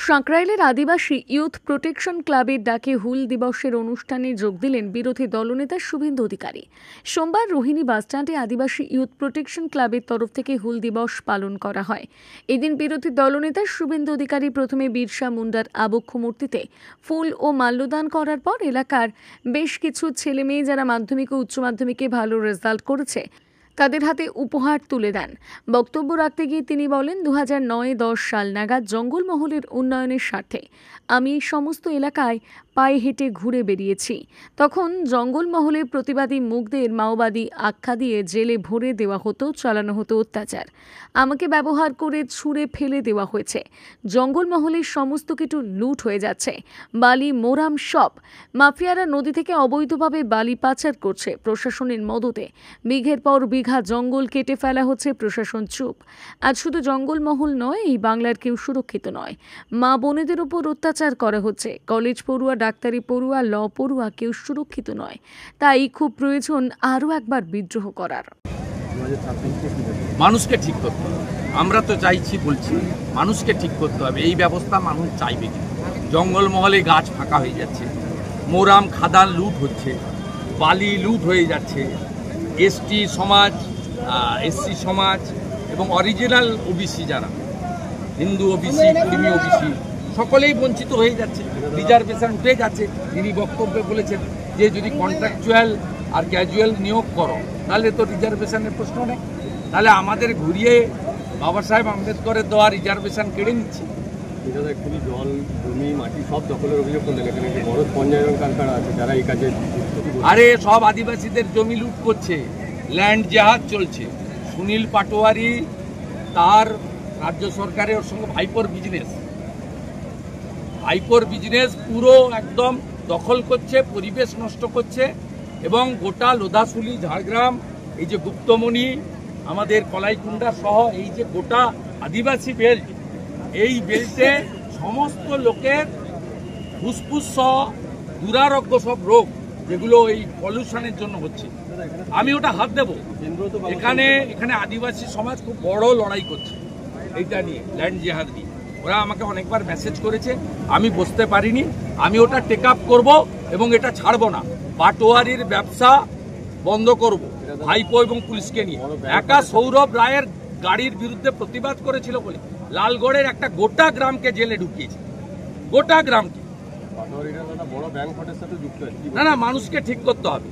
সাঁকরাইলের আদিবাসী youth protection ক্লাবের ডাকে হুল দিবসের অনুষ্ঠানে যোগ দিলেন বিরোধী দলনেতা শুভেন্দু অধিকারী। সোমবার রোহিণী বাসস্ট্যান্ডে আদিবাসী ইউথ প্রোটেকশন ক্লাবের তরফ থেকে হুল দিবস পালন করা হয়। এদিন বিরোধী দলনেতা শুভেন্দু অধিকারী প্রথমে বিরসা মুন্ডার আবক্ষ মূর্তিতে ফুল ও মাল্যদান করার পর এলাকার বেশ কিছু ছেলেমেয়ে যারা মাধ্যমিক ও উচ্চ মাধ্যমিকে ভালো রেজাল্ট করেছে তাদের হাতে উপহার তুলে দেন। বক্তব্য রাখতে গিয়ে তিনি বলেন, 2009-10 সাল নাগাদ জঙ্গলমহলের উন্নয়নের স্বার্থে আমি সমস্ত এলাকায় পায়ে হেঁটে ঘুরে বেরিয়েছি। তখন জঙ্গলমহলে প্রতিবাদী মুখদের মাওবাদী আখ্যা দিয়ে জেলে ভরে দেওয়া হতো, চালানো হতো অত্যাচার। আমাকে ব্যবহার করে ছুঁড়ে ফেলে দেওয়া হয়েছে। জঙ্গলমহলের সমস্ত কিছু লুট হয়ে যাচ্ছে। বালি মোরাম সব মাফিয়ারা নদী থেকে অবৈধভাবে বালি পাচার করছে প্রশাসনের মদতে। বিঘের পর বিঘা জঙ্গল কেটে ফেলা হচ্ছে, প্রশাসন চুপ। আজ শুধু জঙ্গলমহল নয়, এই বাংলার কেউ সুরক্ষিত নয়। মা বোনেদের উপর অত্যাচার করা হচ্ছে। কলেজ পড়ুয়া, ডাক্তারি পড়ুয়া, ল পড়ুয়া কেউ সুরক্ষিত নয়। তাই খুব প্রয়োজন আরও একবার বিদ্রোহ করার। মানুষকে ঠিক করতে হবে। আমরা তো চাইছি, বলছি মানুষকে ঠিক করতে হবে। এই ব্যবস্থা মানুষ চাইবে কি? জঙ্গলমহলে গাছ ফাঁকা হয়ে যাচ্ছে, মোরাম খাদান লুট হচ্ছে, বালি লুট হয়ে যাচ্ছে। এসটি সমাজ, এসসি সমাজ এবং অরিজিনাল ওবিসি যারা হিন্দু ওবিসি, কুর্মী ওবিসি সকলেই বঞ্চিত হয়ে যাচ্ছে। রিজার্ভেশন উঠে যাচ্ছে। তিনি বক্তব্যে বলেছেন যে যদি কন্ট্রাকচুয়াল আর ক্যাজুয়াল নিয়োগ করো তাহলে তো রিজার্ভেশনের প্রশ্ন নেই। তাহলে আমাদের ঘুরিয়ে বাবা সাহেব আম্বেদকরের দেওয়া রিজার্ভেশন কেড়ে নিচ্ছে। এক্ষুনি জল, জমি, মাটি সব দখলের অভিযোগ করলেন। এখানে বড় পঞ্চায়েত কারখানা আছে যারা এই কাজে। আরে সব আদিবাসীদের জমি লুট করছে, ল্যান্ড জেহাদ চলছে। সুনীল পাটোয়ারি তার রাজ্য সরকারের সঙ্গে ভাইপোর বিজনেস পুরো একদম দখল করছে, পরিবেশ নষ্ট করছে এবং গোটা লোধাশুলি, ঝাড়গ্রাম, এই যে গুপ্তমণি, আমাদের কলাইকুণ্ডা সহ এই যে গোটা আদিবাসী বেল্ট, এই বেল্টে সমস্ত লোকের ফুসফুস সহ দুরারোগ্য সব রোগ যেগুলো এই পলিউশনের জন্য হচ্ছে, আমি ওটা হাত দেব। এখানে আদিবাসী সমাজ খুব বড় লড়াই করছে এইটা নিয়ে, ল্যান্ড জেহাদ নিয়ে। ওরা আমাকে অনেকবার মেসেজ করেছে, আমি বুঝতে পারিনি। আমি ওটা টেক আপ করবো এবং এটা ছাড়বো না। পাটোয়ারির ব্যবসা বন্ধ করব ভাইপো এবং পুলিশকে নিয়ে। একা সৌরভ রায়ের গাড়ির বিরুদ্ধে প্রতিবাদ করেছিল বলে লালগড়ের একটা গোটা গ্রামকে জেলে ঢুকিয়েছে, গোটা গ্রামকে। না, মানুষকে ঠিক করতে হবে।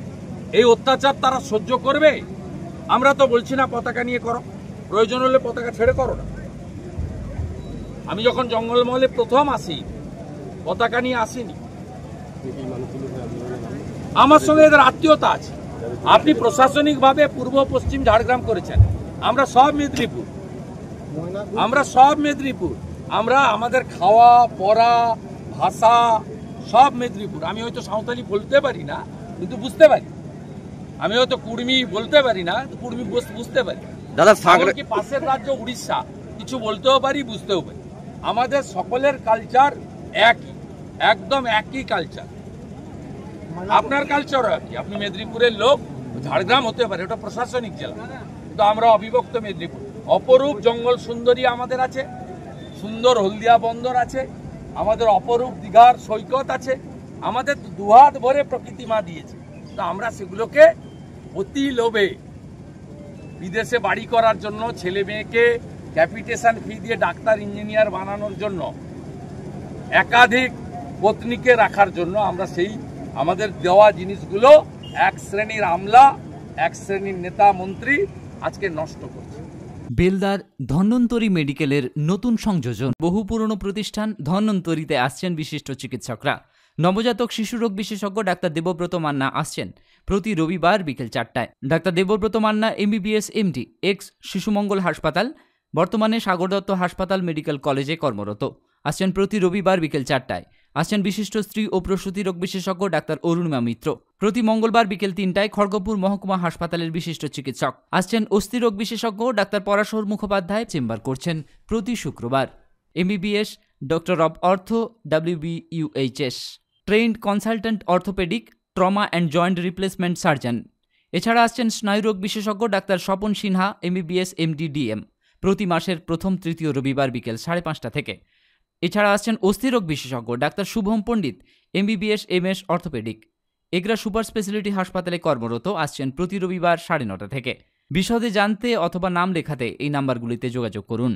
এই অত্যাচার তারা সহ্য করবে? আমরা তো বলছি না পতাকা নিয়ে করো, প্রয়োজন হলে পতাকা ছেড়ে করো না। আমি যখন জঙ্গলমহলে প্রথম আসি পতাকা নিয়ে আসিনি, আমার সঙ্গে এদের আত্মীয়তা আছে। আপনি প্রশাসনিকভাবে পূর্ব পশ্চিম ঝাড়গ্রাম করেছেন, আমরা সব মেদিনীপুর, আমরা আমাদের খাওয়া পড়া ভাষা সব মেদিনীপুর। আমি হয়তো সাঁওতালি বলতে পারি না কিন্তু বুঝতে পারি, আমি হয়তো কুর্মী বলতে পারি না, কুর্মী বুঝতে পারি। দাদা কি পাশের রাজ্য উড়িষ্যা, কিছু বলতেও পারি, বুঝতেও পারি। আমাদের সকলের কালচার একই, একদম একই কালচার। আপনার কালচারও একই। আপনি মেদিনীপুরের লোক, ঝাড়গ্রাম হতে পারে, ওটা প্রশাসনিক জেলা, কিন্তু আমরা অবিভক্ত মেদিনীপুর। অপরূপ জঙ্গল সুন্দরী আমাদের আছে, সুন্দর হলদিয়া বন্দর আছে, আমাদের অপরূপ দীঘার সৈকত আছে, আমাদের দুহাত ভরে প্রকৃতি মা দিয়েছে। তো আমরা সেগুলোকে অতি লোভে বিদেশে বাড়ি করার জন্য, ছেলে মেয়েকে ক্যাপিটেশন ফি দিয়ে ডাক্তার ইঞ্জিনিয়ার বানানোর জন্য, একাধিক পত্নীকে রাখার জন্য আমরা সেই আমাদের দেওয়া জিনিসগুলো এক শ্রেণীর আমলা, এক শ্রেণীর নেতা মন্ত্রী আজকে নষ্ট করছে। বেলদার ধন্বন্তরী মেডিকেলের নতুন সংযোজন। বহু পুরনো প্রতিষ্ঠান ধন্বন্তরীতে আসছেন বিশিষ্ট চিকিৎসকরা। নবজাতক শিশুরোগ বিশেষজ্ঞ ডাক্তার দেবব্রত মান্না আসছেন প্রতি রবিবার বিকেল 4টায়। Doctor Debabrata Manna MBBS MD, ex Shishumangal হাসপাতাল, বর্তমানে সাগর দত্ত হাসপাতাল মেডিকেল কলেজে কর্মরত। আসছেন প্রতি রবিবার বিকেল 4টায়। আসছেন বিশিষ্ট স্ত্রী ও প্রসূতি রোগ বিশেষজ্ঞ ডাক্তার অরুণিমা মিত্র। প্রতি মঙ্গলবার বিকেল 3টায় খড়গপুর মহকুমা হাসপাতালের বিশিষ্ট চিকিৎসক। আসছেন অস্থিরোগ বিশেষজ্ঞ ডাক্তার পরাশর মুখোপাধ্যায়, চেম্বার করছেন প্রতি শুক্রবার। MBBS ডক্টর অব অর্থ WBUHS, trend consultant orthopaedic, trauma and joint replacement surgeon. এছাড়া আসছেন স্নায়ুরোগ বিশেষজ্ঞ doctor Swapan Sinha, MBBS MD DM, প্রতি মাসের প্রথম তৃতীয় রবিবার বিকেল 5:30 থেকে। এছাড়া আসছেন অস্থিরোগ বিশেষজ্ঞ ডাক্তার শুভম পণ্ডিত, MBBS MS orthopaedic. Egra super speciality হাসপাতালে কর্মরত, আসছেন প্রতি রবিবার 9:30 থেকে। বিশদে জানতে অথবা নাম লেখাতে এই নাম্বারগুলিতে যোগাযোগ করুন।